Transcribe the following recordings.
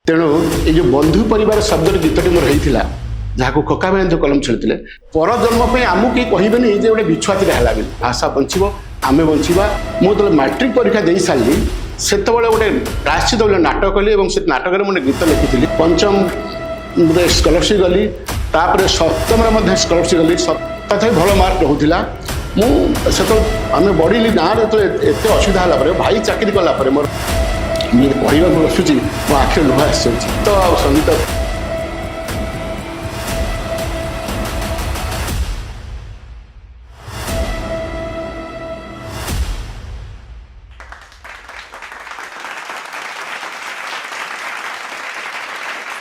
तेणु ये जो बंधु परिवार शब्द गीतटी मोर होता जहाँ खोका भाई जो कलम छेड़ते पर जन्म आमको कहीं कहबेनि जे गोटे बिछुआती है भाषा बंचो आम बंचा मुझे मैट्रिक परीक्षा दे सारी से गोटे प्रायश्चित नाटक कली और से नाटक में गीत लिखी पंचम स्कॉलरशिप गली तापर सप्तम स्कॉलरशिप गली तथा भल मार्क रोला मुझे आम बढ़ी गाँव में एत असुविधा है भाई चाकरी कलापर मोर पढ़ा बसुची मो आखिर लुह आस तो संगीत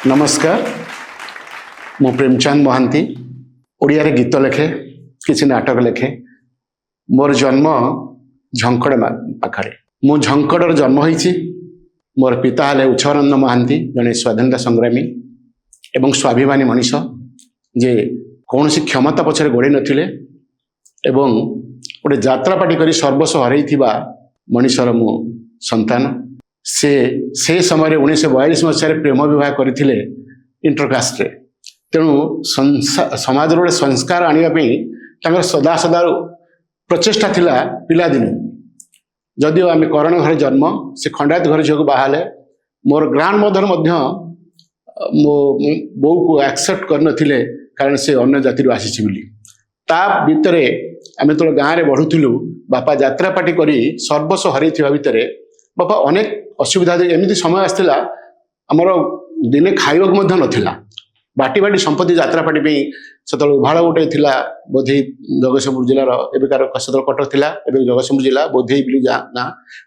नमस्कार मु प्रेमचंद महांती ओडिया रे गीत लिखे किसी नाटक लिखे मोर जन्म झंकड़ पाखे मु झंकड़ जन्म होइछि मोर पिता हेले उच्छानंद महांती जड़े स्वाधीनता संग्रामी एवं स्वाभिमानी मनीष जे कौन सी क्षमता पछरे गोड़े नथिले एवं गोटे यात्रापाटी करी सर्वस्व हरई मनीषर मु संतान से समय 1942 मसीह प्रेम विवाह करथिले इंटरकास्ट रे तेणु समाज रे संस्कार आनिबा सदा सदा प्रचेष्टा थिला पिला दिन जदिओ आम करण घर जन्म से खंडायत घर झील को बाहले मोर ग्रांड मदर मो बो को एक्सेप्ट कर नथिले कारण से अन्य जाति आसी बोली ता भितर आम तो गाँव में बढ़ुलु बापा यात्रापाटी करी सर्वस्व हरई भितर बापा अनेक असुविधा एमती समय आसला आमर दिने खाइबा नाला बाटी बाटी संपत्ति यात्रापाटी से उभाड़ गोटे थिला बोधई जगतसिंहपुर जिलार एवकार से कटक थिला जगतसिंहपुर जिला बोधई बिली ना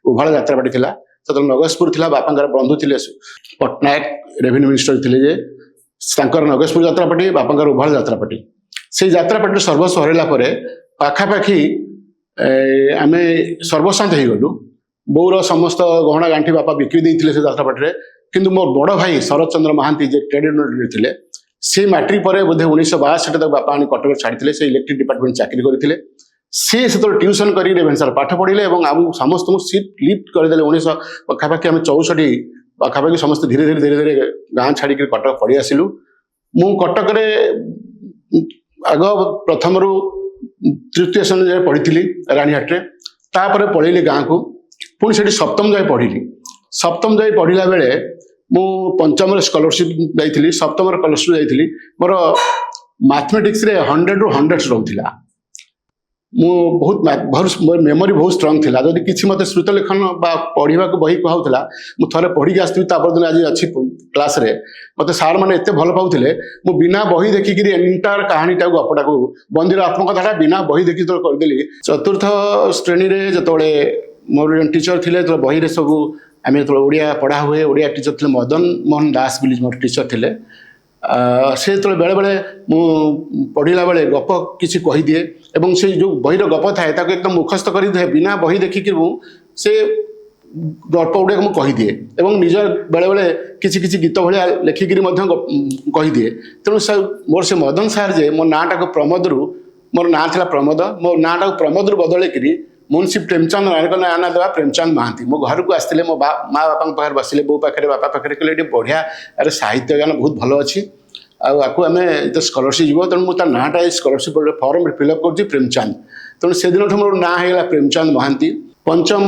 उभाड़ यात्रापाटी थिला से नगजपुर थिला बापांकर बंधु थिले पट्टनायक रेवेन्यू मिनिस्टर थिले जे नगजपुर यात्रापाटी बापांकर उभाड़ यात्रापाटी से यात्रापाटी सर्वस्व हरैला पाखापाखि आम सर्वशांत हो गलु बोर समस्त गहना गांठी बापा बिक्री देते से यात्रापाटी किंतु मोर बड़ भाई शरद चंद्र महांती जे ट्रेड यूनियन थे से मैट्रिक पर बोधे 1962 तक बापा आनी कटक छाड़ी से इलेक्ट्रिक डिपार्टमेंट चाकरी करते से ट्यूशन कर रेभेन्सार पाठ पढ़े और आम समस्त सीट लिफ्ट करदे 19 पाखापाखि आम 64 पाखापाखि समस्त धीरे धीरे धीरे धीरे गाँव छाड़ी कटक पढ़ी आसलु मु कटक आग प्रथम रु तृतीय श्रेणी पढ़ी रानीहाटे तापर पढ़ेली गाँव को पुणी से सप्तम जाए पढ़ी सप्तम जाए पढ़ला बेले मु पंचम स्कॉलरशिप जाइली सप्तम स्कॉलरशिप जाइली मोर मैथमेटिक्स रे 100 रु 100 रोला मु बहुत मोर मेमोरी बहुत स्ट्रांग थिला जदि किछि मते श्रुत लेखन बा पढ़िबा को बही कहउतला मु थरे पढ़ी के आस्ती तापर दिन आज अछि क्लास रे मते सार माने एते भल पाउथिले मु बिना बही देखि कि एंटायर कहानी टा गपटा को बंदिर आत्मकथाटा बिना बही देखि तो कर देली चतुर्थ श्रेणी रे जतोले मोर टीचर थिले तो बही रे सब आम जो ओडिया पढ़ा हुए ओडिया टीचर थे मदन मोहन दास बोली मोर टीचर थे से तो बेले बेले मु पढ़ला बेले गप किसी कहीदिए और से जो बहीर गप थाए एकदम मुखस्त कर दिए बिना बही देखिक से गल्प गुड़ाक मुझे कहीदिए और निज बेले बेले किसी किसी गीत भाया लिखिकी कहीदिए तेणु मोर से मदन सार जे मो नाटा को प्रमोद रु मोर ना था प्रमोद मो नाटा को प्रमोद रु बदल मुंशी प्रेमचंद नायक ना देवा प्रेमचंद महांती मो घर को आसते मो माँ बापा पाखे बसिले बो पाखे बापा पाखे कहले बढ़िया अरे साहित्य ज्ञान बहुत भल अच्छी आपको आम जो स्कॉलरशिप जीव तेणु मुझे नाटा स्कॉलरशिप फॉर्म फिलअप कर प्रेमचंद तेणु से दिन मोर ना होगा प्रेमचंद महांती पंचम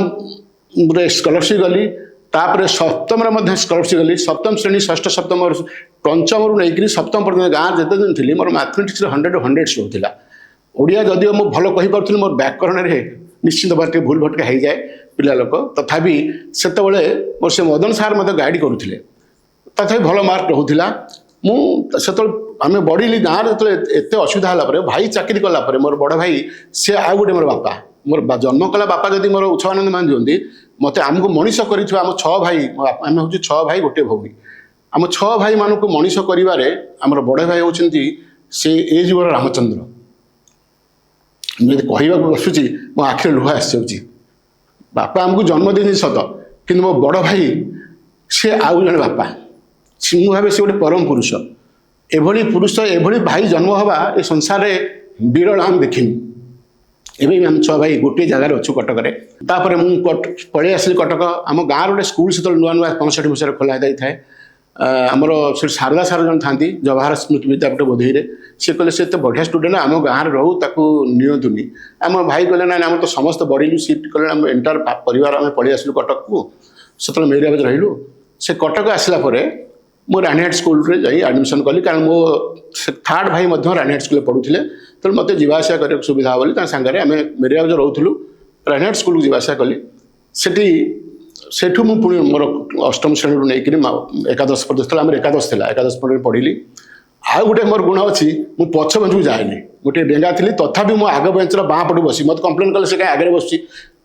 स्कॉलरशिप गली तापर सप्तम स्कॉलरशिप गली सप्तम श्रेणी षष्ठ सप्तम पंचम रु नहीं सप्तम पर्यटन गाँव जिते दिन थी मोर मैथमेटिक्स 100 रु 100 रोला ओडिया जदिओ मु भल कही पार्थी मोर व्याकरण में निश्चित भाव टे भूल भटका हो जाए पिला लोक तथापि से मोर से मदन सार मत गाइड करुले तथा भल मार्क रोला मुझे आम बढ़ी गाँव में एत असुविधा है भाई चाकरी कलापर मोर बड़ भाई सी आउ गोटे मोर बापा मोर जन्म कला बापा जदि मोर उच्छानंद मान दिखती मत आमको मनीष कर आम 6 भाई आम हूँ 6 भाई गोटे भौणी आम 6 भाई मानक मनीष कर बड़ भाई होती से ए जीवर रामचंद्र कहवा बसुची मो आखिर लुह आस बापा आमको जन्म देनी सत कि मो बड़ भाई सी आउ जड़े बापा मु भावे सी गोटे परम पुरुष एभली पुरुष एभली भाई जन्म हवा ए संसार में विरल आम देखनी एवं आम 6 भाई गोटे जगार अच्छु कटक मुझे पलि आसली कटक आम गाँव गोटे स्कूल से नुआ नुआ 65 मसीह खोला जाए ଆମର ସେ ଶାରଦା ସାର୍ ଜଣେ ଥାନ୍ତି ଜବାହାର ସ୍ମୃତି ବିଦ୍ୟାପୀଠ ବୋଧେଇରେ, ସେ କହିଲେ ସେ ଏତେ ବଢ଼ିଆ ଷ୍ଟୁଡେଣ୍ଟ ଆମ ଗାଁରେ ରହୁ, ତାକୁ ନିଅନ୍ତୁନି। ଆମ ଭାଇ କହିଲେ ନାଇଁ ଆମର ତ ସମସ୍ତେ ବଢ଼ିଲୁ ସିଫ୍ଟ କଲେ, ଆମ ଏଣ୍ଟାର ପରିବାର ଆମେ ପଳେଇ ଆସିଲୁ କଟକକୁ। ସେତେବେଳେ ମେରିଆବାଜ ରହିଲୁ। ସେ କଟକ ଆସିଲା ପରେ ମୁଁ ରାଣୀହାଟ ସ୍କୁଲରେ ଯାଇ ଆଡ଼ମିସନ୍ କଲି, କାରଣ ମୋ ଥାର୍ଡ଼ ଭାଇ ମଧ୍ୟ ରାଣୀହାଟ ସ୍କୁଲରେ ପଢ଼ୁଥିଲେ। ତେଣୁ ମୋତେ ଯିବା ଆସିବା କରିବାକୁ ସୁବିଧା ହେବ ବୋଲି ତାଙ୍କ ସାଙ୍ଗରେ ଆମେ ମେରିଆବାଜ ରହୁଥିଲୁ, ରାଣୀହାଟ ସ୍କୁଲକୁ ଯିବା ଆସିବା କଲି। ସେଠୁ ମୁଁ ପୁଣି ମୋର ଅଷ୍ଟମ ଶ୍ରେଣୀରୁ ନେଇକରି ଏକାଦଶ ପର୍ଯ୍ୟନ୍ତ, ଆମର ଏକାଦଶ ଥିଲା, ଏକାଦଶ ପର୍ଯ୍ୟନ୍ତ ପଢ଼ିଲି। ଆଉ ଗୋଟେ ମୋର ଗୁଣ ଅଛି, ମୁଁ ପଛ ବେଞ୍ଚକୁ ଯାଏନି। ଗୋଟିଏ ଡେଙ୍ଗା ଥିଲି, ତଥାପି ମୁଁ ଆଗ ବେଞ୍ଚର ବାଁ ପଟକୁ ବସି, ମୋତେ କମ୍ପ୍ଲେନ୍ କଲେ ସେ କାହିଁ ଆଗରେ ବସିଛି।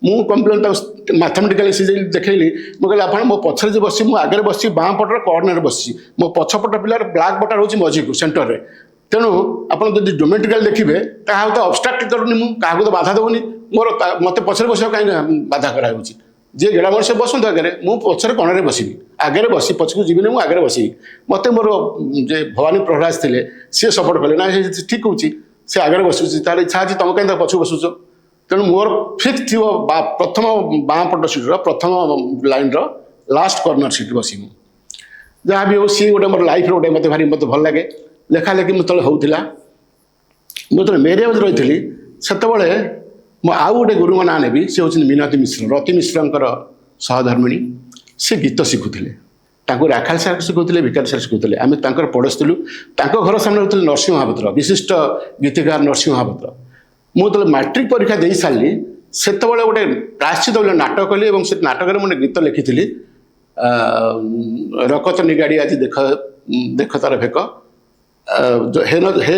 ମୁଁ କମ୍ପ୍ଲେନ୍ ତାକୁ ମ୍ୟାଥମେଟିକାଲି ସିଝେଇ ଦେଖେଇଲି। ମୁଁ କହିଲି ଆପଣ ମୋ ପଛରେ ଯେ ବସିଛି, ମୁଁ ଆଗରେ ବସିଛି, ବାଁ ପଟର କର୍ଣ୍ଣରରେ ବସିଛି, ମୋ ପଛପଟ ପିଲାର ବ୍ଲାକ୍ ବଟା ରହୁଛି ମଝିକୁ ସେଣ୍ଟରରେ। ତେଣୁ ଆପଣ ଯଦି ଜୋମେଟ୍ରିକାଲି ଦେଖିବେ କାହାକୁ ତ ଅବଷ୍ଟ୍ରାକ୍ଟ କରୁନି, ମୁଁ କାହାକୁ ତ ବାଧା ଦେଉନି। ମୋତେ ପଛରେ ବସିବାକୁ କାହିଁକି ବାଧା କରାହେଉଛି? ଯିଏ ଗେଡ଼ା ମଣିଷ ବସନ୍ତୁ ଆଗରେ, ମୁଁ ପଛରେ କଣରେ ବସିବି, ଆଗରେ ବସି ପଛକୁ ଯିବିନି, ମୁଁ ଆଗରେ ବସିବି। ମୋତେ ମୋର ଯେ ଭବାନୀ ପ୍ରହରାଜ ଥିଲେ ସିଏ ସପୋର୍ଟ କଲେ, ନା ସେ ଠିକ୍ କହୁଛି, ସେ ଆଗରେ ବସୁଛି, ତାର ଇଚ୍ଛା ଅଛି, ତମେ କାହିଁକି ତା ପଛକୁ ବସୁଛ? ତେଣୁ ମୋର ଫିକ୍ସ ଥିବ ପ୍ରଥମ ବାଁ ପଟ ସିଟ୍ର ପ୍ରଥମ ଲାଇନ୍ର ଲାଷ୍ଟ କର୍ଣ୍ଣର ସିଟ୍ ବସିବି। ଯାହା ବି ହଉ, ସିଏ ଗୋଟେ ମୋର ଲାଇଫ୍ର ଗୋଟେ ମୋତେ ଭଲ ଲାଗେ। ଲେଖାଲେଖି ଯେତେବେଳେ ହେଉଥିଲା, ମୁଁ ଯେତେବେଳେ ମେରିଆବାଜ ରହିଥିଲି ସେତେବେଳେ ମୁଁ ଆଉ ଗୋଟେ ଗୁରୁଙ୍କ ନାଁ ନେବି, ସେ ହେଉଛନ୍ତି ମିନତୀ ମିଶ୍ର, ରତି ମିଶ୍ରଙ୍କର ସହଧର୍ମିଣୀ। ସେ ଗୀତ ଶିଖୁଥିଲେ, ତାଙ୍କୁ ରାଖାଲ ସାର୍ ଶିଖୁଥିଲେ, ଭିକାରୀ ସାର୍ ଶିଖୁଥିଲେ। ଆମେ ତାଙ୍କର ପଡ଼ୋଶୀ। ତାଙ୍କ ଘର ସାମ୍ନାରେ ହେଉଥିଲେ ନରସିଂହ ମହାପାତ୍ର, ବିଶିଷ୍ଟ ଗୀତିକାର ନରସିଂହ ମହାପାତ୍ର। ମୁଁ ଯେତେବେଳେ ମାଟ୍ରିକ ପରୀକ୍ଷା ଦେଇ ସାରିଲି ସେତେବେଳେ ଗୋଟେ ପ୍ରାୟଶ୍ଚିତ ବୋଲି ନାଟକ କଲି, ଏବଂ ସେ ନାଟକରେ ମୁଁ ଗୋଟେ ଗୀତ ଲେଖିଥିଲି, ରକତ ନିଗାଡ଼ି ଆଜି ଦେଖ ତାର ଭେକ, ହେ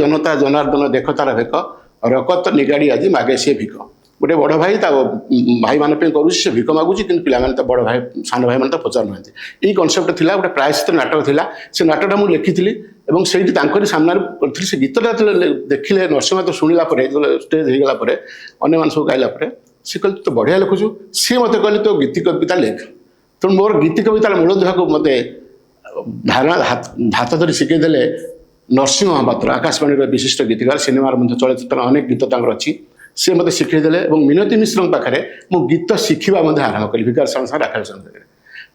ଜନତା ଜନାର୍ଦ୍ଦନ ଦେଖ ତାର ଭେକ, ରକତ ନିଗାଡ଼ି ଆଜି ମାଗେ ସିଏ ଭିକ। ଗୋଟେ ବଡ଼ ଭାଇ ତା ଭାଇମାନଙ୍କ ପାଇଁ କରୁଛି, ସେ ଭିକ ମାଗୁଛି, କିନ୍ତୁ ପିଲାମାନେ ତା ବଡ଼ ଭାଇ ସାନ ଭାଇମାନେ ତା ପଚାରୁନାହାନ୍ତି। ଏଇ କନସେପ୍ଟ ଥିଲା, ଗୋଟେ ପ୍ରାୟଶ୍ଚିତ ନାଟକ ଥିଲା। ସେ ନାଟକଟା ମୁଁ ଲେଖିଥିଲି ଏବଂ ସେଇଠି ତାଙ୍କରି ସାମ୍ନାରେ କରିଥିଲି। ସେ ଗୀତଟା ଯେତେବେଳେ ଦେଖିଲେ ନରସିଂହ ମାତ୍ର ଶୁଣିଲା ପରେ, ଯେତେବେଳେ ଷ୍ଟେଜ୍ ହେଇଗଲା ପରେ, ଅନ୍ୟମାନେ ସବୁ ଗାଇଲା ପରେ, ସେ କହିଲେ ତୁ ତ ବଢ଼ିଆ ଲେଖୁଛୁ। ସିଏ ମୋତେ କହିଲେ ତୋ ଗୀତି କବିତା ଲେଖ। ତେଣୁ ମୋର ଗୀତି କବିତାର ମୂଳଦୁଆକୁ ମୋତେ ହାତ ଧରି ଶିଖେଇ ଦେଲେ ନରସିଂହ ମହାପାତ୍ର, ଆକାଶବାଣୀର ବିଶିଷ୍ଟ ଗୀତିକାର, ସିନେମାର ମଧ୍ୟ ଚଳଚ୍ଚିତ୍ର ଅନେକ ଗୀତ ତାଙ୍କର ଅଛି। ସେ ମୋତେ ଶିଖେଇ ଦେଲେ ଏବଂ ମିନତୀ ମିଶ୍ରଙ୍କ ପାଖରେ ମୁଁ ଗୀତ ଶିଖିବା ମଧ୍ୟ ଆରମ୍ଭ କଲି, ଭିକାରୀ ସାର୍ ରାଖାଲ ସାର୍ ପାଖରେ।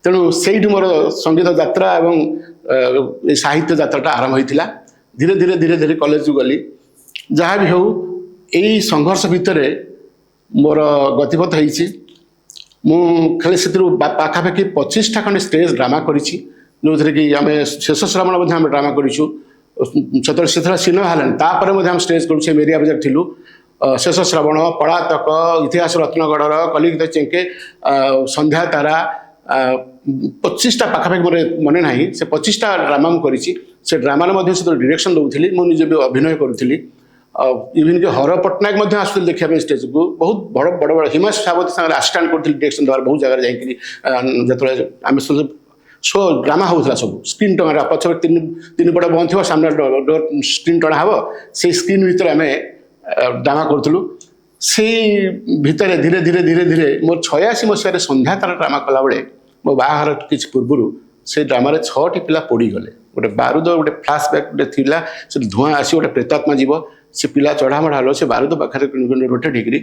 ତେଣୁ ସେଇଠୁ ମୋର ସଙ୍ଗୀତ ଯାତ୍ରା ଏବଂ ଏ ସାହିତ୍ୟ ଯାତ୍ରାଟା ଆରମ୍ଭ ହୋଇଥିଲା। ଧୀରେ ଧୀରେ ଧୀରେ ଧୀରେ କଲେଜକୁ ଗଲି। ଯାହା ବି ହେଉ, ଏଇ ସଂଘର୍ଷ ଭିତରେ ମୋର ଗତିପଥ ହେଇଛି। ମୁଁ ଖାଲି ସେଥିରୁ ପାଖାପାଖି 25ଟା ଖଣ୍ଡେ ଷ୍ଟେଜ୍ ଡ୍ରାମା କରିଛି, ଯେଉଁଥିରେ କି ଆମେ ଶେଷ ଶ୍ରାବଣ ମଧ୍ୟ ଆମେ ଡ୍ରାମା କରିଛୁ। ସେତେବେଳେ ସିନେମା ହେଲାଣି, ତାପରେ ମଧ୍ୟ ଆମେ ଷ୍ଟେଜ୍ କରୁଛୁ। ମେରିଆବାଜାରେ ଥିଲୁ। ଶେଷ ଶ୍ରାବଣ, ପଳାତକ, ଇତିହାସ ରତ୍ନଗଡ଼ର, କଲିଗୀତ ଚେଙ୍କେ, ସନ୍ଧ୍ୟା ତାରା, 25ଟା ପାଖାପାଖି ମୋର ମନେ ନାହିଁ, ସେ 25ଟା ଡ୍ରାମା ମୁଁ କରିଛି। ସେ ଡ୍ରାମାରେ ମଧ୍ୟ ସେତେବେଳେ ଡିରେକ୍ସନ୍ ଦେଉଥିଲି, ମୁଁ ନିଜେ ବି ଅଭିନୟ କରୁଥିଲି। ଇଭିନ୍ କି ହର ପଟ୍ଟନାୟକ ମଧ୍ୟ ଆସୁଥିଲେ ଦେଖିବା ପାଇଁ ଷ୍ଟେଜ୍କୁ। ବହୁତ ବଡ଼ ବଡ଼ ହିମାଂଶୁ ସାବତୀ ସାଙ୍ଗରେ ଆସିଷ୍ଟାଣ୍ଟ କରୁଥିଲି ଡିରେକ୍ସନ୍ ଦେବାର, ବହୁତ ଜାଗାରେ ଯାଇକରି। ଯେତେବେଳେ ଆମେ ଶୋ ଡ୍ରାମା ହେଉଥିଲା, ସବୁ ସ୍କ୍ରିନ୍ ଟଣା, ପଛରେ ତିନି ପଟ ବନ୍ଦ ଥିବ, ସାମ୍ନାରେ ଡୋର୍ ସ୍କ୍ରିନ୍ ଟଣା ହେବ, ସେଇ ସ୍କ୍ରିନ୍ ଭିତରେ ଆମେ ଡ୍ରାମା କରୁଥିଲୁ। ସେଇ ଭିତରେ ଧୀରେ ଧୀରେ ଧୀରେ ଧୀରେ ମୋର 86 ମସିହାରେ ସନ୍ଧ୍ୟା ତାରା ଡ୍ରାମା କଲାବେଳେ, ମୋ ବାହାଘର କିଛି ପୂର୍ବରୁ ସେ ଡ୍ରାମାରେ 6ଟି ପିଲା ପୋଡ଼ିଗଲେ। ଗୋଟେ ବାରୁଦ, ଗୋଟେ ଫ୍ଲାସ୍ ବ୍ୟାକ୍ ଗୋଟେ ଥିଲା, ସେଠି ଧୂଆଁ ଆସିବ, ଗୋଟେ ପ୍ରେତାତ୍ମା ଯିବ, ସେ ପିଲା ଚଢ଼ାମଢ଼ା ହେଲ, ସେ ବାରୁଦ ପାଖରେ ରୋଟେଟ୍ ହେଇକରି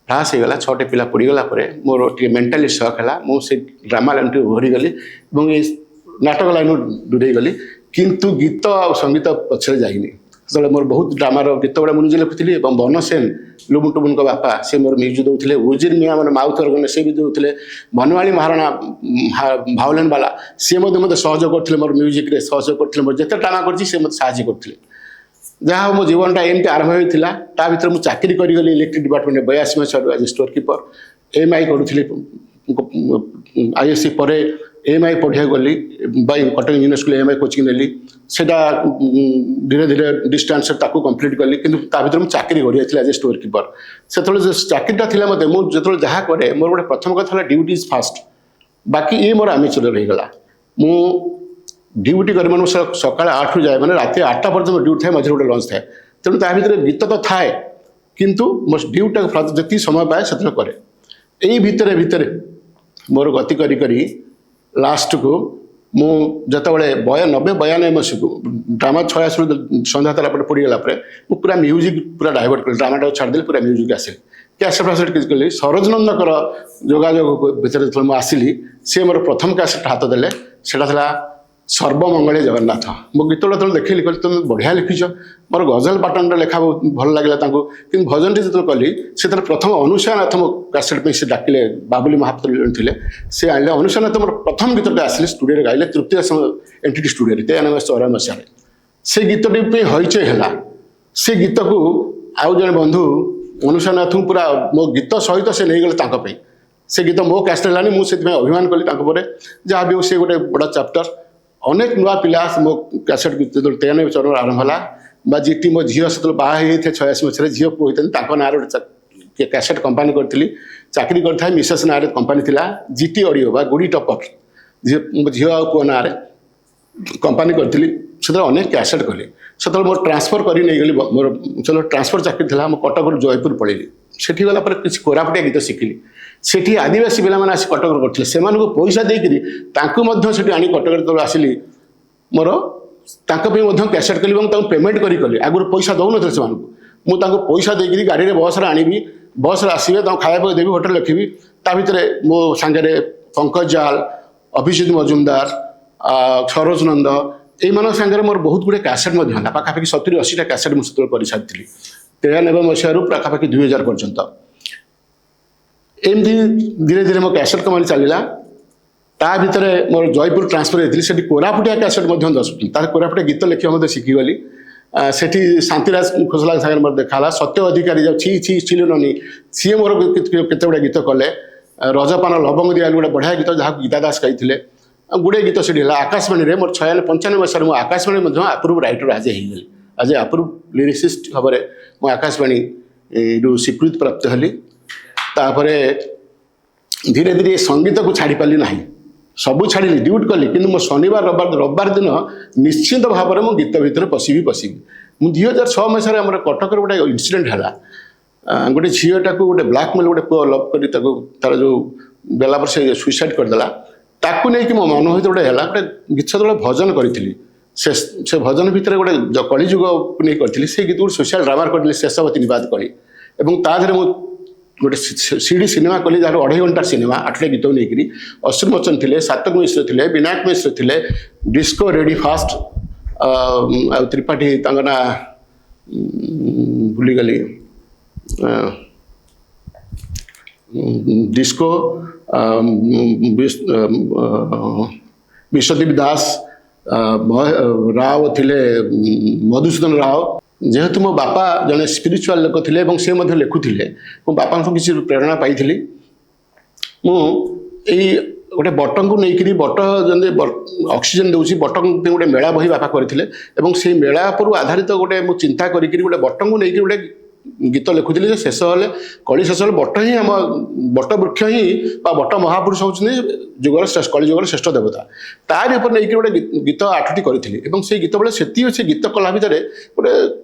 ଫ୍ଲାସ୍ ହେଇଗଲା। 6ଟି ପିଲା ପୋଡ଼ିଗଲା ପରେ ମୋର ଟିକେ ମେଣ୍ଟାଲି ସକ୍ ହେଲା। ମୁଁ ସେ ଡ୍ରାମା ଲାଇନ୍ରୁ ଓହରିଗଲି ଏବଂ ଏଇ ନାଟକ ଲାଇନ୍ରୁ ଦୂରେଇ ଗଲି, କିନ୍ତୁ ଗୀତ ଆଉ ସଙ୍ଗୀତ ପଛରେ ଯାଇନି। ସେତେବେଳେ ମୋର ବହୁତ ଡ୍ରାମାର ଗୀତ ଗୁଡ଼ା ମୁଁ ନିଜେ ଲେଖୁଥିଲି ଏବଂ ବନ ସେନ, ଲୁବୁନ ଟୁବୁନଙ୍କ ବାପା, ସେ ମୋର ମ୍ୟୁଜିକ୍ ଦେଉଥିଲେ। ଉଜିର ମିଆଁ ମାନେ ମାଉଥ ଅର୍ଗାନ, ସେ ବି ଦେଉଥିଲେ। ବନମାଳୀ ମହାରଣା ଭାଉଲେନ୍ ବାଲା, ସିଏ ମଧ୍ୟ ମୋତେ ସହଯୋଗ କରିଥିଲେ, ମୋର ମ୍ୟୁଜିକ୍ରେ ସହଯୋଗ କରିଥିଲେ। ମୋର ଯେତେ ଡ୍ରାମା କରିଛି ସେ ମୋତେ ସାହାଯ୍ୟ କରିଥିଲେ। ଯାହା ହଉ, ମୋ ଜୀବନଟା ଏମିତି ଆରମ୍ଭ ହୋଇଥିଲା। ତା ଭିତରେ ମୁଁ ଚାକିରି କରିଗଲି ଇଲେକ୍ଟ୍ରିକ୍ ଡିପାର୍ଟମେଣ୍ଟରେ 82 ମସିହାରୁ ଆଜି ଷ୍ଟୋର୍ କିପର। MI କରୁଥିଲି ISC ପରେ MI ପଢ଼ିବାକୁ ଗଲି, Cuttack engineer school MI coaching ନେଲି। ସେଇଟା ଧୀରେ ଧୀରେ ଡିଷ୍ଟାନ୍ସରେ ତାକୁ କମ୍ପ୍ଲିଟ୍ କଲି, କିନ୍ତୁ ତା ଭିତରେ ମୁଁ ଚାକିରି କରିଯାଇଥିଲି ଆଜି ଷ୍ଟୋର୍ କିପର। ସେତେବେଳେ ଯେ ଚାକିରିଟା ଥିଲା ମୋତେ, ମୁଁ ଯେତେବେଳେ ଯାହା କରେ ମୋର ଗୋଟେ ପ୍ରଥମ କଥା ହେଲା ଡ୍ୟୁଟି ଇଜ୍ ଫାଷ୍ଟ, ବାକି ଇଏ ମୋର ଆମିଚୁର ରହିଗଲା। ମୁଁ ଡ୍ୟୁଟି କରି ମାନେ ସକାଳ 8ରୁ ଯାଏ, ମାନେ ରାତି 8ଟା ପର୍ଯ୍ୟନ୍ତ ଡ୍ୟୁଟି ଥାଏ, ମଝିରେ ଗୋଟେ ଲଞ୍ଚ ଥାଏ। ତେଣୁ ତା ଭିତରେ ଗୀତ ତ ଥାଏ, କିନ୍ତୁ ମୋ ଡ୍ୟୁଟିଟାକୁ ଯେତିକି ସମୟ ପାଏ ସେତେବେଳେ କରେ। ଏଇ ଭିତରେ ଭିତରେ ମୋର ଗତି କରି କରି ଲାଷ୍ଟକୁ ମୁଁ ଯେତେବେଳେ 90-92 ମସିହାକୁ ଡ୍ରାମା 86ରୁ ସନ୍ଧ୍ୟା ତାରା ପରେ ପଡ଼ିଗଲା ପରେ ମୁଁ ପୁରା ମ୍ୟୁଜିକ୍ ପୁରା ଡାଇଭର୍ଟ କଲି, ଡ୍ରାମାଟାକୁ ଛାଡ଼ିଦେଲି, ପୁରା ମ୍ୟୁଜିକ୍ ଆସିଲି। କ୍ୟାସେଟ୍ ଫ୍ୟାସେଟ୍ କିଛି କଲି। ସରୋଜ ନନ୍ଦଙ୍କର ଯୋଗାଯୋଗ ଭିତରେ ଯେତେବେଳେ ମୁଁ ଆସିଲି, ସିଏ ମୋର ପ୍ରଥମ କ୍ୟାସେଟ୍ ହାତ ଦେଲେ। সেটা ଥିଲା ସର୍ବମଙ୍ଗଳେ ଜଗନ୍ନାଥ। ମୋ ଗୀତଟା ଯେତେବେଳେ ଦେଖିଲି କହିଲି ତୁମେ ବଢ଼ିଆ ଲେଖିଛ। ମୋର ଗଜଲ ପାଟନର ଲେଖା ବହୁତ ଭଲ ଲାଗିଲା ତାଙ୍କୁ। କିନ୍ତୁ ଭଜନଟି ଯେତେବେଳେ କଲି ସେତେବେଳେ ପ୍ରଥମ ଅନୁସୂୟାନାଥ ମୋ କ୍ୟାସେଟ୍ ପାଇଁ ସେ ଡାକିଲେ, ବାବୁଲି ମହାପାତ୍ର ଜଣେ ଥିଲେ, ସେ ଆଣିଲେ। ଅନୁସୂୟାନାଥ ମୋର ପ୍ରଥମ ଗୀତଟା ଆସିଲି ଷ୍ଟୁଡ଼ିଓରେ ଗାଇଲେ, ତୃତୀୟ ଏନ୍ଟିଟି ଷ୍ଟୁଡ଼ିଓରେ 93-94 ମସିହାରେ। ସେ ଗୀତଟି ପାଇଁ ହଇଚଇ ହେଲା। ସେ ଗୀତକୁ ଆଉ ଜଣେ ବନ୍ଧୁ ଅନୁସୂୟାନାଥଙ୍କୁ ପୁରା ମୋ ଗୀତ ସହିତ ସେ ନେଇଗଲେ ତାଙ୍କ ପାଇଁ। ସେ ଗୀତ ମୋ କ୍ୟାସେଟ୍ ହେଲାନି, ମୁଁ ସେଥିପାଇଁ ଅଭିମାନ କଲି ତାଙ୍କ ପରେ। ଯାହା ବି ହଉ ସେ ଗୋଟେ ବଡ଼ ଚାପ୍ଟର। ଅନେକ ନୂଆ ପିଲା ମୋ କ୍ୟାସେଟ୍ ଯେତେବେଳେ 93 ଆରମ୍ଭ ହେଲା, ବା ଜିଟି ମୋ ଝିଅ ସେତେବେଳେ ବାହା ହେଇଯାଇଥିଲେ 86 ମସିହାରେ, ଝିଅ ପୁଅ ହେଇଥାନ୍ତି, ତାଙ୍କ ନାଁରେ ଗୋଟେ କ୍ୟାସେଟ୍ କମ୍ପାନୀ କରିଥିଲି, ଚାକିରି କରିଥାଏ। ମିସେସ୍ ନାଁରେ କମ୍ପାନୀ ଥିଲା ଜିଟି ଅଡ଼ିଓ ବା ଗୁଡ଼ି ଟପର, ମୋ ଝିଅ ଆଉ ପୁଅ ନାଁରେ କମ୍ପାନୀ କରିଥିଲି। ସେତେବେଳେ ଅନେକ କ୍ୟାସେଟ୍ କଲି। ସେତେବେଳେ ମୋର ଟ୍ରାନ୍ସଫର କରି ନେଇଗଲି, ମୋର ସେତେବେଳେ ଟ୍ରାନ୍ସଫର ଚାକିରି ଥିଲା। ମୁଁ କଟକରୁ ଜୟପୁର ପଳେଇଲି। ସେଠି ଗଲା ପରେ କିଛି କୋରାପୁଟିଆ ଗୀତ ଶିଖିଲି। ସେଠି ଆଦିବାସୀ ପିଲାମାନେ ଆସି କଟକରୁ କରିଥିଲେ, ସେମାନଙ୍କୁ ପଇସା ଦେଇକିରି ତାଙ୍କୁ ମଧ୍ୟ ସେଠି ଆଣି କଟକରେ ଯେତେବେଳେ ଆସିଲି, ମୋର ତାଙ୍କ ପାଇଁ ମଧ୍ୟ କ୍ୟାସେଟ୍ କଲି ଏବଂ ତାଙ୍କୁ ପେମେଣ୍ଟ କଲି। ଆଗରୁ ପଇସା ଦେଉନଥିଲେ ସେମାନଙ୍କୁ, ମୁଁ ତାଙ୍କୁ ପଇସା ଦେଇକିରି ଗାଡ଼ିରେ ବସ୍ରେ ଆଣିବି, ବସ୍ରେ ଆସିବେ, ତାଙ୍କୁ ଖାଇବାକୁ ଦେବି, ହୋଟେଲ ରଖିବି। ତା ଭିତରେ ମୋ ସାଙ୍ଗରେ ପଙ୍କଜ ଜାଲ, ଅଭିଜିତ ମଜୁମଦାର, ସରୋଜ ନନ୍ଦ, এইମାନଙ୍କ ସାଙ୍ଗରେ ମୋର ବହୁତ ଗୁଡ଼ିଏ କ୍ୟାସେଟ୍ ମଧ୍ୟ ହେଲା। ପାଖାପାଖି 70-80ଟା କ୍ୟାସେଟ୍ ମୁଁ ସେତେବେଳେ କରିସାରିଥିଲି, 93 ମସିହାରୁ ପାଖାପାଖି 2000 ପର୍ଯ୍ୟନ୍ତ। ଏମିତି ଧୀରେ ଧୀରେ ମୋ କ୍ୟାସେଟ୍ କମାଲି ଚାଲିଲା। ତା ଭିତରେ ମୋର ଜୟପୁର ଟ୍ରାନ୍ସଫର ହେଇଥିଲି, ସେଠି କୋରାପୁଟିଆ କ୍ୟାସେଟ୍ ମଧ୍ୟ 10 ତାର କୋରାପୁଟିଆ ଗୀତ ଲେଖିବା ମଧ୍ୟ ଶିଖିଗଲି। ସେଠି ଶାନ୍ତିରାଜ ଖୋସଲାଙ୍କ ସାଙ୍ଗରେ ମୋର ଦେଖା ହେଲା। ସତ୍ୟ ଅଧିକାରୀ ଯାଉ ଛି ଛି ଚିଲୁନନି, ସିଏ ମୋର କେତେ ଗୁଡ଼ା ଗୀତ କଲେ। ରଜପାନ ଲବଙ୍ଗ ଦିଆଲି ଗୋଟେ ବଢ଼ିଆ ଗୀତ, ଯାହାକୁ ଗୀତା ଦାସ ଗାଇଥିଲେ। ଗୁଡ଼େ ଗୀତ ସେଠି ହେଲା। ଆକାଶବାଣୀରେ ମୋର 95 ମସିହାରେ ମୁଁ ଆକାଶବାଣୀ ମଧ୍ୟ ଆପ୍ରୁଭ୍ ରାଇଟର ଆଜି ହେଇଗଲି। ଆଜି ଆପ୍ରୁଭ୍ ଲିରିସିଷ୍ଟ ଭାବରେ ମୁଁ ଆକାଶବାଣୀରୁ ସ୍ୱୀକୃତି ପ୍ରାପ୍ତ ହେଲି। ତାପରେ ଧୀରେ ଧୀରେ ସଙ୍ଗୀତକୁ ଛାଡ଼ିପାରିଲି ନାହିଁ, ସବୁ ଛାଡ଼ିଲି, ଡ୍ୟୁଟି କଲି। କିନ୍ତୁ ମୋ ଶନିବାର ରବିବାର ଦିନ ନିଶ୍ଚିନ୍ତ ଭାବରେ ମୁଁ ଗୀତ ଭିତରେ ପଶିବି। ମୁଁ 2006 ମସିହାରେ ଆମର କଟକରେ ଗୋଟେ ଇନସିଡେଣ୍ଟ ହେଲା। ଗୋଟେ ଝିଅଟାକୁ ଗୋଟେ ବ୍ଲାକମେଲ୍, ଗୋଟେ ପୁଅ ଲଭ୍ କରି ତାକୁ ତାର ଯେଉଁ ଦେଲା ପରେ ସେ ସୁଇସାଇଡ୍ କରିଦେଲା। ତାକୁ ନେଇକି ମୋ ମନ ଭିତରେ ଗୋଟେ ହେଲା, ଗୋଟେ ଗୀତ ଯେତେବେଳେ ଭଜନ କରିଥିଲି, ସେ ଭଜନ ଭିତରେ ଗୋଟେ କଳିଯୁଗକୁ ନେଇ କରିଥିଲି। ସେ ଗୀତ ଗୋଟେ ସୋସିଆଲ ଡ୍ରାମାରେ କରିଥିଲି, ଶେଷବତୀ ନିବାଦ କଳି। ଏବଂ ତା ଦେହରେ ମୁଁ ଗୋଟେ ସିଡ଼ି ସିନେମା କଲି, ଯାହାର 2.5 ଘଣ୍ଟା ସିନେମା, 8ଟା ଗୀତକୁ ନେଇକରି। ଅଶ୍ରୁ ମୋଚନ ଥିଲେ, ସାତକ ମିଶ୍ର ଥିଲେ, ବିନାୟକ ମିଶ୍ର ଥିଲେ, ଡିସ୍କୋ ରେଡି ଫାଷ୍ଟ, ଆଉ ତ୍ରିପାଠୀ ତାଙ୍କ ନାଁ ଭୁଲିଗଲି, ଡିସ୍କୋ, ବିଶ୍ୱଦୀପ ଦାସ, ରାଓ ଥିଲେ ମଧୁସୂଦନ ରାଓ। ଯେହେତୁ ମୋ ବାପା ଜଣେ ସ୍ପିରିଚୁଆଲ ଲୋକ ଥିଲେ ଏବଂ ସେ ମଧ୍ୟ ଲେଖୁଥିଲେ, ମୋ ବାପାଙ୍କୁ କିଛି ପ୍ରେରଣା ପାଇଥିଲି। ମୁଁ ଏଇ ଗୋଟେ ବଟଙ୍କୁ ନେଇକରି, ବଟ ଯେମିତି ଅକ୍ସିଜେନ୍ ଦେଉଛି, ବଟଙ୍କ ପାଇଁ ଗୋଟେ ମେଳା ବହି ବାପା କରିଥିଲେ। ଏବଂ ସେଇ ମେଳା ଉପରୁ ଆଧାରିତ ଗୋଟେ ମୁଁ ଚିନ୍ତା କରିକିରି ଗୋଟେ ବଟଙ୍କୁ ନେଇକି ଗୋଟେ ଗୀତ ଲେଖୁଥିଲି, ଯେ ଶେଷ ହେଲେ କଳି ଶେଷ ହେଲେ ବଟ ହିଁ ଆମ ବଟ ବୃକ୍ଷ ହିଁ ବା ବଟ ମହାପୁରୁଷ ହେଉଛନ୍ତି ଯୁଗର କଳି ଯୁଗର ଶ୍ରେଷ୍ଠ ଦେବତା। ତାରି ଉପରେ ନେଇକି ଗୋଟେ ଗୀତ 8ଟି କରିଥିଲି। ଏବଂ ସେଇ ଗୀତ ବେଳେ ସେ ଗୀତ କଲା ଭିତରେ ଗୋଟେ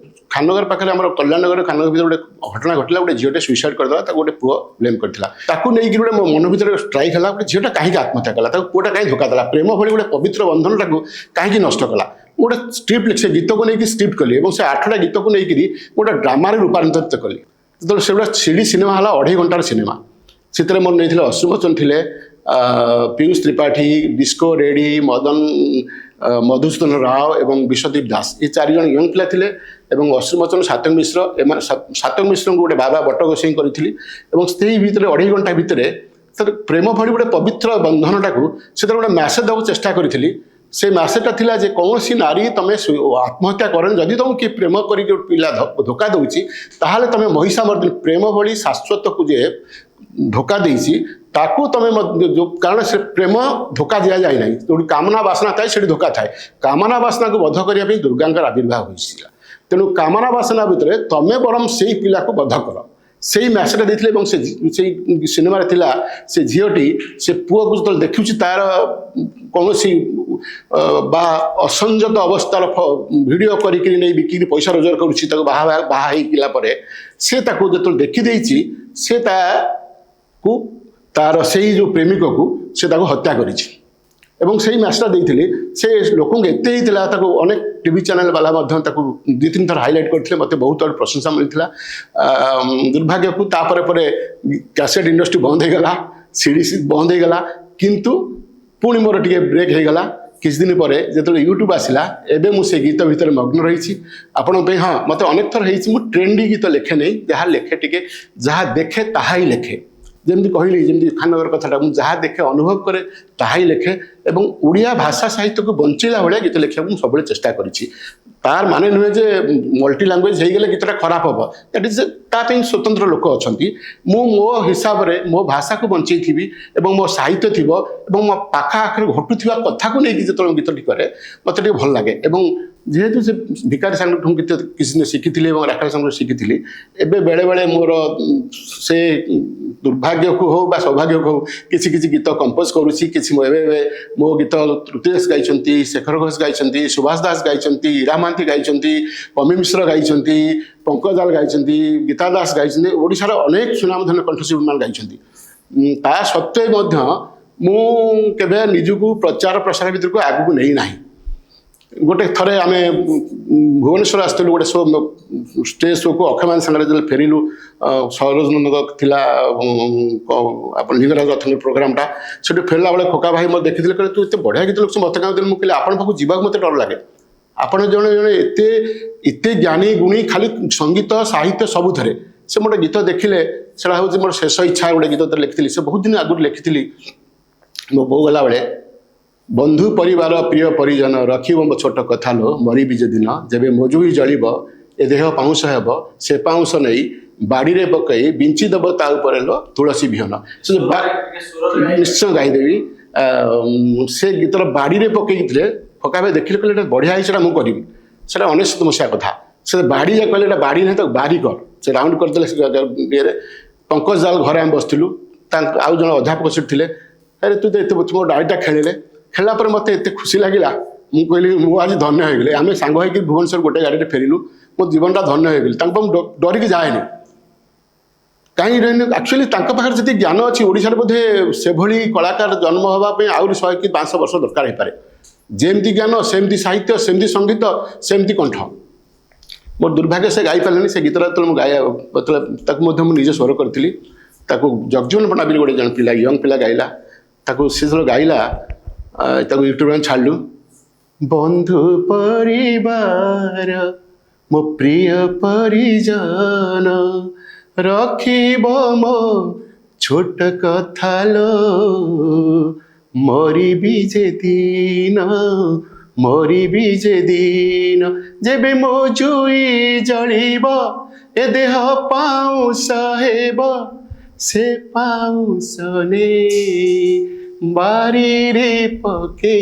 ଖାନନଗର ପାଖରେ, ଆମର କଲ୍ୟାଣନଗର ଖାନନଗର ଭିତରେ ଗୋଟେ ଘଟଣା ଘଟିଲା। ଗୋଟେ ଝିଅଟେ ସୁଇସାଇଡ୍ କରିଦେଲା, ତାକୁ ଗୋଟେ ପୁଅ ବ୍ଲେମ୍ କରିଥିଲା। ତାକୁ ନେଇକି ଗୋଟେ ମୋ ମନ ଭିତରେ ଷ୍ଟ୍ରାଇକ୍ ହେଲା, ଗୋଟେ ଝିଅଟା କାହିଁକି ଆତ୍ମହତ୍ୟା କଲା, ତାକୁ ପୁଅଟା କାହିଁକି ଧୋକା ଦେଲା, ପ୍ରେମ ଭଳି ଗୋଟେ ପବିତ୍ର ବନ୍ଧନଟାକୁ କାହିଁକି ନଷ୍ଟ କଲା। ଗୋଟେ ସ୍କ୍ରିପ୍ଟ ସେ ଗୀତକୁ ନେଇକି ସ୍କ୍ରିପ୍ଟ କଲି ଏବଂ ସେ 8ଟା ଗୀତକୁ ନେଇକରି ଗୋଟେ ଡ୍ରାମାରେ ରୂପାନ୍ତରିତ କଲି। ଯେତେବେଳେ ସେଗୁଡ଼ା ସିଡ଼ି ସିନେମା ହେଲା, 2.5 ଘଣ୍ଟାର ସିନେମା, ସେଥିରେ ମୋର ନେଇଥିଲେ ଅଶ୍ରୁ ମୋଚନ ଥିଲେ, ପୀୟୁଷ ତ୍ରିପାଠୀ, ଡିସ୍କୋ ରେଡି, ମଧୁସୂଦନ ରାଓ ଏବଂ ବିଶ୍ୱଦୀପ ଦାସ। ଏ 4 ଜଣ ୟଙ୍ଗ ପିଲା ଥିଲେ। ଏବଂ ଅଶ୍ରୁ ମୋଚନ, ସାତକ ମିଶ୍ର, ଏମାନେ ସାତକ ମିଶ୍ରଙ୍କୁ ଗୋଟେ ବାବା ବଟ ଗୋସାଇଁ କରିଥିଲି। ଏବଂ ସେଇ ଭିତରେ 2.5 ଘଣ୍ଟା ଭିତରେ ପ୍ରେମ ଭଳି ଗୋଟେ ପବିତ୍ର ବନ୍ଧନଟାକୁ ସେଥିରେ ଗୋଟେ ମ୍ୟାସେଜ୍ ଦେବାକୁ ଚେଷ୍ଟା କରିଥିଲି। ସେ ମ୍ୟାସେଜଟା ଥିଲା ଯେ କୌଣସି ନାରୀ ତମେ ଆତ୍ମହତ୍ୟା କରନି, ଯଦି ତମକୁ କିଏ ପ୍ରେମ କରିକି ଗୋଟେ ପିଲା ଧୋକା ଦେଉଛି, ତାହେଲେ ତମେ ମହିଷାମର୍ଦିନୀ, ପ୍ରେମ ଭଳି ଶାଶ୍ୱତକୁ ଯେ ଧୋକା ଦେଇଛି ତାକୁ ତମେ, କାରଣ ସେ ପ୍ରେମ ଧୋକା ଦିଆଯାଏ ନାହିଁ। ଯେଉଁଠି କାମନା ବାସନା ଥାଏ ସେଠି ଧୋକା ଥାଏ। କାମନା ବାସନାକୁ ବଧ କରିବା ପାଇଁ ଦୁର୍ଗାଙ୍କର ଆବିର୍ଭାବ ହୋଇଥିଲା। ତେଣୁ କାମନା ବାସନା ଭିତରେ ତମେ ବରଂ ସେଇ ପିଲାକୁ ବଧ କର, ସେଇ ମ୍ୟାସେଜଟା ଦେଇଥିଲେ। ଏବଂ ସେଇ ସିନେମାରେ ଥିଲା ସେ ଝିଅଟି ସେ ପୁଅକୁ ଯେତେବେଳେ ଦେଖୁଛି, ତାର କୌଣସି ବା ଅସଂଯତ ଅବସ୍ଥାର ଭିଡ଼ିଓ କରିକି ନେଇ ବିକିକି ପଇସା ରୋଜଗାର କରୁଛି, ତାକୁ ବାହା ହେଇଗଲା ପରେ ସେ ତାକୁ ଯେତେବେଳେ ଦେଖିଦେଇଛି, ସେ ତାକୁ ତାର ସେଇ ଯେଉଁ ପ୍ରେମିକକୁ ସେ ତାକୁ ହତ୍ୟା କରିଛି। ଏବଂ ସେଇ ମ୍ୟାସେଜଟା ଦେଇଥିଲି। ସେ ଲୋକଙ୍କୁ ଏତେ ହେଇଥିଲା, ତାକୁ ଅନେକ ଟିଭି ଚ୍ୟାନେଲ ବାଲା ମଧ୍ୟ ତାକୁ 2-3 ଥର ହାଇଲାଇଟ୍ କରିଥିଲେ। ମୋତେ ବହୁତ ଆଡ଼ୁ ପ୍ରଶଂସା ମିଳିଥିଲା। ଦୁର୍ଭାଗ୍ୟକୁ ତାପରେ କ୍ୟାସେଟ୍ ଇଣ୍ଡଷ୍ଟ୍ରି ବନ୍ଦ ହେଇଗଲା, ସିଡ଼ି ବନ୍ଦ ହେଇଗଲା। କିନ୍ତୁ पुणी मोर टे ब्रेक हो गला किछ दिन पर जो यूट्यूब आसला एबे मु से गीत भितर मग्न रही आपण हाँ मत अनेक थर हो ट्रेंडी गीत लिखे नहीं जहाँ लिखे टिके जहाँ देखे ताहा ही लिखे जमी कहली जमी खानगर कथाटा मुझे जहाँ देखे अनुभव करे ताहा ही लिखे एवं ओडिया भाषा साहित्य को बंचेला भाया गीत लिखा मुझे सब चेष्टा करी तार माने नुहे जे मल्टी लैंग्वेज हो गले गीतटा खराब हम दैट इज ताप स्वतंत्र लोक अच्छा मु मो हिसाब से मो भाषा को बंचई थी और मो साहित्य थी और मो पाखा आखिर घटुवा कथा को लेकिन जो गीतटी कै मत भल लगे जेहेतु से भिकारी सांग गीत किसी शिखी राखाल सांग शिखी एवं बेले बेले मोर से दुर्भाग्य को हो सौभाग्य को हो किसी गीत कंपोज करुच्ची किसी मो गीत तृतीयेश गाई शेखर घोष गाई सुभाष दास गाई ईरा महांती गाई पमी मिश्र गाई पंकज दाल गाई गीता दास गाई ओडिशार अनेक सुनामधन्य कंठशिल्पी मान गाई ता सत्वे मु केबे निजको प्रचार प्रसार भितर को आगू नहीं ना गोटे थरे आम भुवनेश्वर आसलु गोटे शो स्टेज शो को अक्षयमान सांगे जो फेरिलु सरोज नंदक थिला लिंगराज रथन प्रोग्रामटा से फेरला बेले खोका भाई मत देखी कहते तू एत बढ़िया गीत लुक मत क्या मुझे आपण पाक जावाक मत डर लगे आपण जड़े जड़े एत ज्ञानी गुणी खाली संगीत साहित्य सबुथे से मोटे गीत देखिले से हूँ मोर शेष इच्छा गोटे गीत लिखी से बहुत दिन आगुरी लिखी मो बो गला बेले बंधु परिवार प्रिय परिजन रखी मो छोट कथा लो मरी भी दिन जब मजुई जलिब ए देह पाउंस हेब से पाउंस नहीं बाड़ी रे पकई बिंची दब ता ऊपर लो तुलसी विहन से निश्चय गाईदेवी से गीतर बाड़ी रे पकई फका भाई देखिले कहले बढ़िया है मुझे करी से अनेशत मसीहा कथा से बाड़ी जे कहले बाड़ी नहीं तो बारी कर से राउंड करदे ये पंकज दाल घरे आम बसलु आउ जन अध्यापक सीट थे अरे तू तो तुम डाईटा खेलिले खेला पर मत एत खुशी लगिला मु कहली मु आज धन्य हो गले आम सांग होकर भुवनेश्वर गोटे गाड़ी फेरिलु मो जीवनटा धन्य हो गली डरिकी जाए कहीं एक्चुअली पाखे जी ज्ञान अच्छी ओडिशा बोधे से भली कलाकार जन्म होगापी आहरी 100 कि 500 वर्ष दरकार हो पारे जेमती ज्ञान सेमती साहित्य सेमती संगीत सेमती कंठ मोर दुर्भाग्य से गाई पारे से गीतटा जो गाया निजे स्वर करी जगजीवन पण्डा भी गोटे जन पिला यंग पिला गाइला से जो गाइला यूट्यूब में छाड़लु बंधु परिवार मो प्रिय परिजन रखिब मो छोट कथा लो मरी बीजे दिन जेबे मो जुई जलिब ए देह पाउंस हेब से पाउंस ने बारी रे पके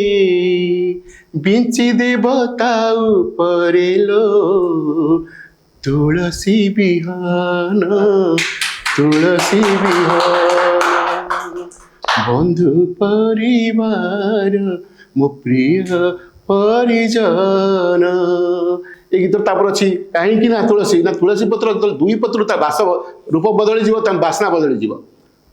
बिंची देव ताऊ परेलो तुलसी विहान बंधु परिवार मो प्रिय परिजन ये गीत अच्छी कहीं तुलसी पत्र दुई पत्र बास रूप बदली जीव बासना बदली जीव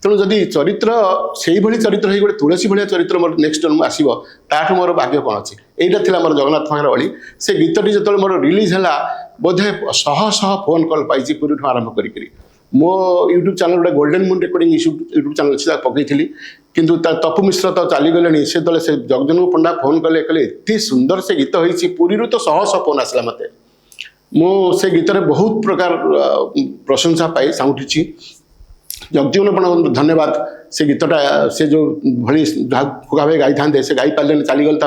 तेणु जदि चरित्र से भली चरित्र हो गोटे तुलसी भाया चरित्र मोर नेक्स्ट जन्म आसो ताठू मोर भाग्य कौन अच्छी यहीटा थी मोर जगन्नाथ महार अली से गीतटी जो मोर रिलीज है बोधे शह शह फोन कॉल पाई पूरी आरंभ करी मो यूट्यूब चैनल गोटे golden moon recording YouTube channel अच्छी पकई किंतु तपु मिश्र तो चलीगले से दल से जगजन पंडा फोन कले कहले एत सुंदर से गीत होती पुरी तो शह शह फोन आसला मत मो से गीतर बहुत प्रकार प्रशंसा पाई साउंटी जगजीवन पंडा धन्यवाद से गीतटा से जो भली खोका भाई गाई था से गाई पारे चलीगल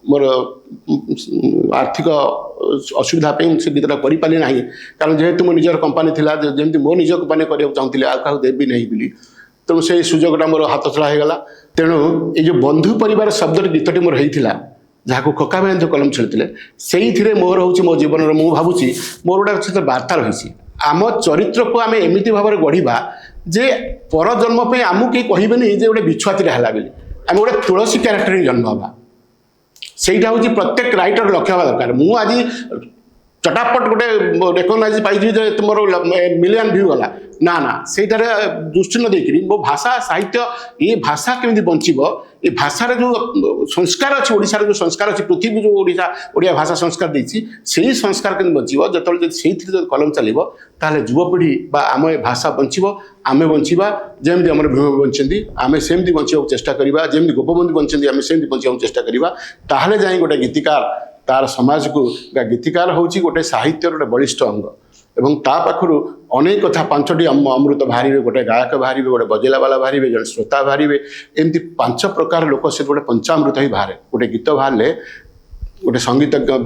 मोर आर्थिक असुविधा से गीतटा करें ना कारण जेहेतु मो निजर कंपानी थी जमी मो निज कंपानी करने चाहूँगी आ देवी नहीं बोली तेणु से सुजोगटा मोर हाथ छड़ा होगा तेणु ये जो बंधु परिवार शब्द गीतटी मोर होता जहाँ खोका भाई कलम छेड़ते से मोर हूँ मो जीवन मुझे भावुँ मोर गोटे बार्ता रही आम चरित्र को आम एमती भाव में गढ़ा जे पर जन्म पे आमको कहीं कहबेनि जे गोटे बिछुआती है बोली आम गोटे तुलसी क्यारेक्टर जन्म हाँ सेटा हूँ प्रत्येक राइटर लक्ष्य हवा दरकार मुझे चटापट गोटे रेकग्नाइज पाई तुम मिलियन व्यू गला ना ना सेटार दृष्टि न देकरी मो भाषा साहित्य ये भाषा केमी बंचब ये भाषार जो संस्कार अच्छी ओडिशार जो संस्कार अच्छी पृथ्वी जो ओडिया भाषा संस्कार देती से संस्कार केमी बंचब जो कलम चलो ताले युवपीढ़ी आम भाषा बंचब आमे बंचा जमी आम भीम बंचती आम सेमती बंचा चेष्टा करवा जमी गोपबंधु बंचती आम सेमती बंचा चेष्टा करवा ताहले जाए गोटे गीतिकार तार समाज को गीतिकार हूँ गोटे साहित्य गोटे बलिष्ठ अंग एवं ता पाखु अनेक कथा 5टी अमृत बाहर गोटे गायक बाहर गोटे बजेला वाला बाहर जन श्रोता बाहर एमती 5 प्रकार लोक से गोटे पंचामृत ही बाहर गोटे गीत बाहर गोटे संगीतज्ञ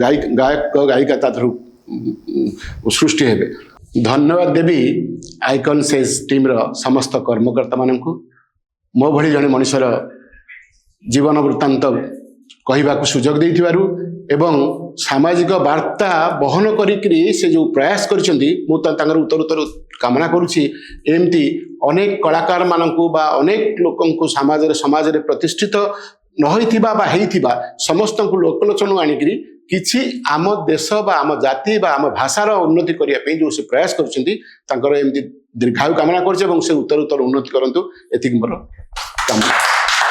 गायक गायिका ताधर सृष्टि हे धन्यवाद देवी आइकन सेज टीम समस्त कर्मकर्ता मानक मो भली जड़े मनुष्यर जीवन वृत्तांत कहवाक सुजोग देइथिबारु एवं सामाजिक वार्ता बहन करी से जो प्रयास कर उत्तर उत्तर कामना करुच्ची एमती अनेक कलाकार मानकु बा अनेक लोकंकु समाज रे प्रतिष्ठित न होइथिबा बा हेइथिबा समस्त लोकलोचन आनिकरी किछि आम देश बा आम जाति बा आम भाषार उन्नति करिया पे जो से प्रयास करछन्ती तांकर एमती दीर्घायु कामना करछे एवं से उत्तर उत्तर उन्नति करंतु एतिक मोर कामना।